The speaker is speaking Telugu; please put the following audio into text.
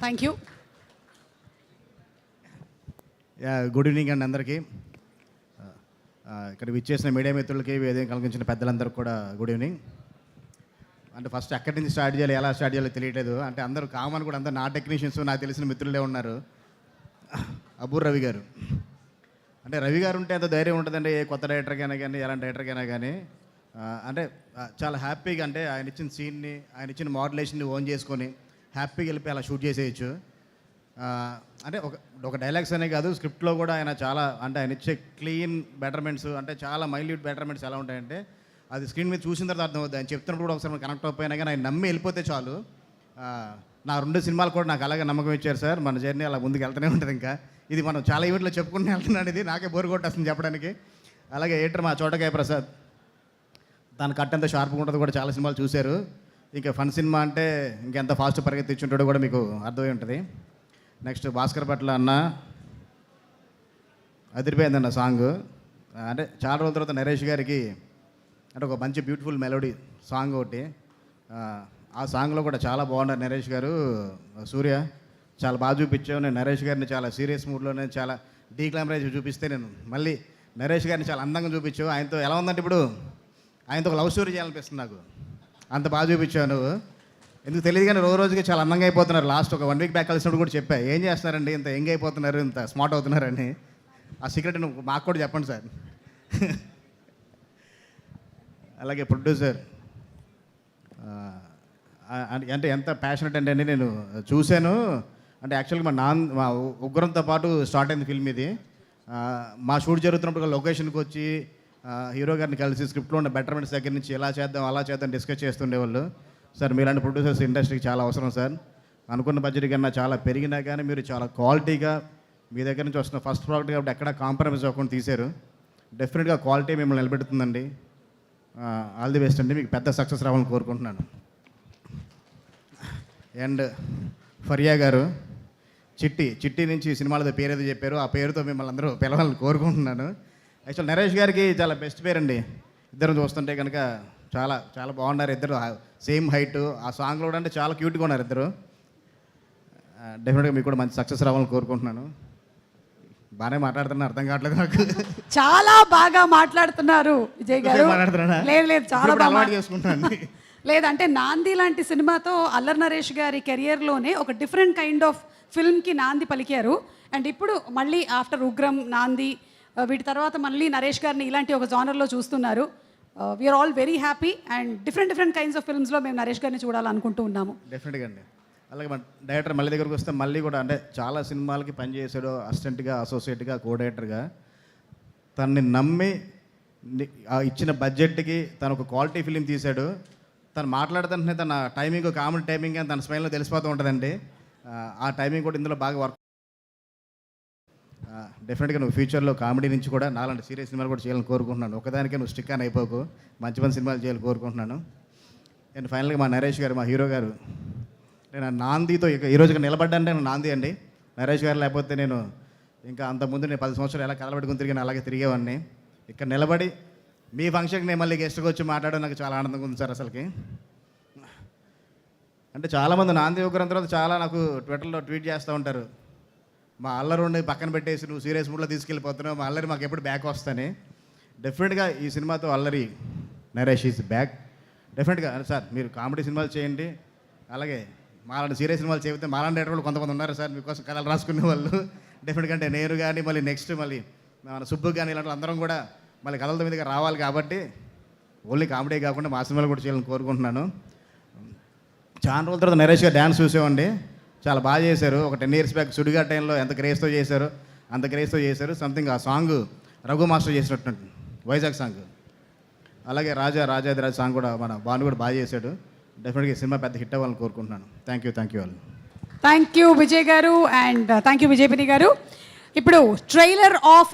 Thank you. గుడ్ ఈవినింగ్ అండి అందరికీ. ఇక్కడ విచ్చేసిన మీడియా మిత్రులకి, వేదిక కలిగించిన పెద్దలందరికీ కూడా గుడ్ ఈవినింగ్. అంటే ఫస్ట్ ఎక్కడి నుంచి స్టార్ట్ చేయాలి, ఎలా స్టార్ట్ చేయాలో తెలియట్లేదు. అంటే అందరూ కామన్ కూడా అందరూ నా టెక్నీషియన్స్, నాకు తెలిసిన మిత్రులే ఉన్నారు. అబూర్ రవి గారు, అంటే రవి గారు ఉంటే ఎంత ధైర్యం ఉంటుందండి ఏ కొత్త డైరెక్టర్కైనా కానీ, ఎలాంటి డైరెక్టర్కైనా కానీ. అంటే చాలా హ్యాపీగా, అంటే ఆయన ఇచ్చిన సీన్ని, ఆయన ఇచ్చిన మోడలేషన్ని ఓన్ చేసుకొని హ్యాపీగా వెళ్ళి అలా షూట్ చేసేయచ్చు. అంటే ఒక డైలాగ్స్ అనే కాదు, స్క్రిప్ట్లో కూడా ఆయన చాలా, అంటే ఆయన ఇచ్చే క్లీన్ బెటర్మెంట్స్, అంటే చాలా మైల్యూట్ బెటర్మెంట్స్ ఎలా ఉంటాయంటే అది స్క్రీన్ మీద చూసిన తర్వాత అర్థమవుతుంది. ఆయన చెప్తున్నప్పుడు కూడా ఒకసారి కనెక్ట్ అయిపోయినా కానీ ఆయన నమ్మి వెళ్ళిపోతే చాలు. నా 2 సినిమాలు కూడా నాకు అలాగే నమ్మకం ఇచ్చారు సార్. మన జర్నీ అలా ముందుకు వెళ్తూనే ఉంటుంది. ఇంకా ఇది మనం చాలా ఈవెంట్లో చెప్పుకుంటూ వెళ్తున్నాను, ఇది నాకే బోరు కొట్టేస్తుంది చెప్పడానికి. అలాగే ఎడిటర్ మా చోటకాయ ప్రసాద్, తన కట్ ఎంత షార్ప్గా ఉంటుందో కూడా చాలా సినిమాలు చూశారు. ఇంకా ఫన్ సినిమా అంటే ఇంకెంత ఫాస్ట్ పరిగెత్తించుంటాడో కూడా మీకు అర్థమై ఉంటుంది. నెక్స్ట్ భాస్కర్ పట్ల అన్న, అదిరిపోయిందన్న సాంగ్. అంటే చాలా రోజుల తర్వాత నరేష్ గారికి అంటే ఒక మంచి బ్యూటిఫుల్ మెలోడీ సాంగ్ ఒకటి, ఆ సాంగ్లో కూడా చాలా బాగున్నారు నరేష్ గారు. సూర్య చాలా బాగా చూపించావు. నేను నరేష్ గారిని చాలా సీరియస్ మూడ్లోనే చాలా డీగ్లామరైజ్ చూపిస్తే, నేను మళ్ళీ నరేష్ గారిని చాలా అందంగా చూపించావు. ఆయనతో ఎలా ఉందంటే ఇప్పుడు ఆయనతో ఒక లవ్ స్టోరీ చేయాలనిపిస్తుంది నాకు, అంత బాగా చూపించావు నువ్వు. ఎందుకు తెలియదు కానీ రోజుకి చాలా అందంగా అయిపోతున్నారు. లాస్ట్ ఒక 1 వీక్ బ్యాక్ కలిసినప్పుడు కూడా చెప్పా, ఏం చేస్తున్నారండి ఇంత యంగ్ అయిపోతున్నారు, ఇంత స్మార్ట్ అవుతున్నారని. ఆ సీక్రెట్ నువ్వు మాకు కూడా చెప్పండి సార్. అలాగే ప్రొడ్యూసర్, అంటే ఎంత ప్యాషనెట్ అంటే అండి, నేను చూశాను. అంటే యాక్చువల్గా మా ఉగ్రంతో పాటు స్టార్ట్ అయింది ఫిల్మ్ ఇది. మా షూట్ జరుగుతున్నప్పుడు లొకేషన్కి వచ్చి హీరో గారిని కలిసి స్క్రిప్ట్లో ఉన్న బెటర్మెంట్స్ దగ్గర నుంచి ఎలా చేద్దాం అలా చేద్దాం డిస్కస్ చేస్తుండేవాళ్ళు. సార్ మీలాంటి ప్రొడ్యూసర్స్ ఇండస్ట్రీకి చాలా అవసరం సార్. అనుకున్న బడ్జెట్ కన్నా చాలా పెరిగినా కానీ మీరు చాలా క్వాలిటీగా మీ దగ్గర నుంచి వస్తున్న ఫస్ట్ ప్రోడక్ట్ కాబట్టి ఎక్కడ కాంప్రమైజ్ అవ్వకుండా తీశారు. డెఫినెట్గా క్వాలిటీ మిమ్మల్ని నిలబెడుతుందండి. ఆల్ ది బెస్ట్ అండి, మీకు పెద్ద సక్సెస్ రావాలని కోరుకుంటున్నాను. అండ్ ఫరియా గారు, చిట్టి నుంచి సినిమాలతో పేరు ఏదో చెప్పారు, ఆ పేరుతో మిమ్మల్ని అందరూ పిలవాలని కోరుకుంటున్నాను. యాక్చువల్ నరేష్ గారికి చాలా బెస్ట్ పేరు అండి. ఇద్దరు చూస్తుంటే కనుక చాలా చాలా బాగున్నారు ఇద్దరు, సేమ్ హైట్. ఆ సాంగ్లో కూడా అంటే చాలా క్యూట్గా ఉన్నారు ఇద్దరు. డెఫినెట్గా మీకు కూడా మంచి సక్సెస్ రావాలని కోరుకుంటున్నాను. బాగానే మాట్లాడుతున్నా, అర్థం కావట్లేదు నాకు. చాలా బాగా మాట్లాడుతున్నారు విజయ్ గారు. లేదు చాలా బాగా చేసుకుంటాను. లేదంటే నాంది లాంటి సినిమాతో అల్లరి నరేష్ గారి కెరియర్లోనే ఒక డిఫరెంట్ కైండ్ ఆఫ్ ఫిల్మ్కి నాంది పలికారు. అండ్ ఇప్పుడు మళ్ళీ ఆఫ్టర్ ఉగ్రం, నాంది, వీటి తర్వాత మళ్ళీ నరేష్ గారిని ఇలాంటి ఒక జానర్లో చూస్తున్నారు. We are all very happy and different kinds of ఫిల్మ్స్లో మేము నరేష్ గారిని చూడాలనుకుంటూ ఉన్నాము. డెఫినెట్గా అండి. అలాగే మన డైరెక్టర్ మళ్ళీ దగ్గరకు వస్తే మళ్ళీ కూడా అంటే చాలా సినిమాలకి పనిచేసాడు, అసిస్టెంట్గా, అసోసియేట్గా, కో డైరెక్టర్గా. తనని నమ్మి ఇచ్చిన బడ్జెట్కి తను ఒక క్వాలిటీ ఫిలిం తీశాడు. తను మాట్లాడుతుంటే తన టైమింగ్, కామెడీ టైమింగ్ అని తన స్మైల్లో తెలిసిపోతూ ఉంటుందండి. ఆ టైమింగ్ కూడా ఇందులో బాగా వర్క్. డెఫినెట్గా నువ్వు ఫ్యూచర్లో కామెడీ నుంచి కూడా నాలాంటి సీరియస్ సినిమాలు కూడా చేయాలని కోరుకుంటున్నాను. ఒకదానికే నువ్వు స్టిక్ అని అయిపోకు, మంచి సినిమాలు చేయాలని కోరుకుంటున్నాను. అండ్ ఫైనల్గా మా నరేష్ గారు, మా హీరో గారు, నేను నాందితో ఈరోజుగా నిలబడ్డానంటే నేను నాంది అండి. నరేష్ గారు లేకపోతే నేను ఇంకా అంతకుముందు నేను 10 సంవత్సరాలు ఎలా కలబెట్టుకుని తిరిగాను అలాగే తిరిగేవాడిని. ఇక్కడ నిలబడి మీ ఫంక్షన్కి నేను మళ్ళీ గెస్ట్గా వచ్చి మాట్లాడడం నాకు చాలా ఆనందంగా ఉంది సార్. అసలుకి అంటే చాలామంది నాంది ఉగ్రం తర్వాత చాలా నాకు ట్విట్టర్లో ట్వీట్ చేస్తూ ఉంటారు, మా అల్లరి పక్కన పెట్టేసి నువ్వు సీరియస్ మూడ్లో తీసుకెళ్ళిపోతున్నావు, మా అల్లరి మాకు ఎప్పుడు బ్యాక్ వస్తానే. డెఫినెట్గా ఈ సినిమాతో అల్లరి నరేష్ ఈజ్ బ్యాక్. డెఫినెట్గా సార్ మీరు కామెడీ సినిమాలు చేయండి, అలాగే మాలాంటి సీరియస్ సినిమాలు చేస్తే మాలాంటి డైరెక్టర్లు కొంతమంది ఉన్నారు సార్ మీకోసం కథలు రాసుకునే వాళ్ళు. డెఫినెట్గా అంటే నేను కానీ మళ్ళీ నెక్స్ట్ మళ్ళీ మన సుబ్బు కానీ ఇలాంటి అందరం కూడా మళ్ళీ కథలతో మీదగా రావాలి. కాబట్టి ఓన్లీ కామెడీ కాకుండా మా సినిమాలు కూడా చేయాలని కోరుకుంటున్నాను. చాలా రోజుల తర్వాత నరేష్ గారు డ్యాన్స్ చూసామండి, చాలా బాగా చేశారు. ఒక 10 years బ్యాక్ సుడిగా టైంలో ఎంత క్రేజ్తో చేశారు, అంత క్రేజ్తో చేశారు. సంథింగ్ ఆ సాంగ్ రఘు మాస్టర్ చేసినట్టు, వైజాగ్ సాంగ్. అలాగే రాజాదిరాజ్ సాంగ్ కూడా మన బాను కూడా బాగా చేశాడు. డెఫినెట్గా సినిమా పెద్ద హిట్ అవ్వాలని కోరుకుంటున్నాను. Thank you all. Thank you Vijay గారు అండ్ థ్యాంక్ యూ విజయపిని గారు. ఇప్పుడు ట్రైలర్ ఆఫ్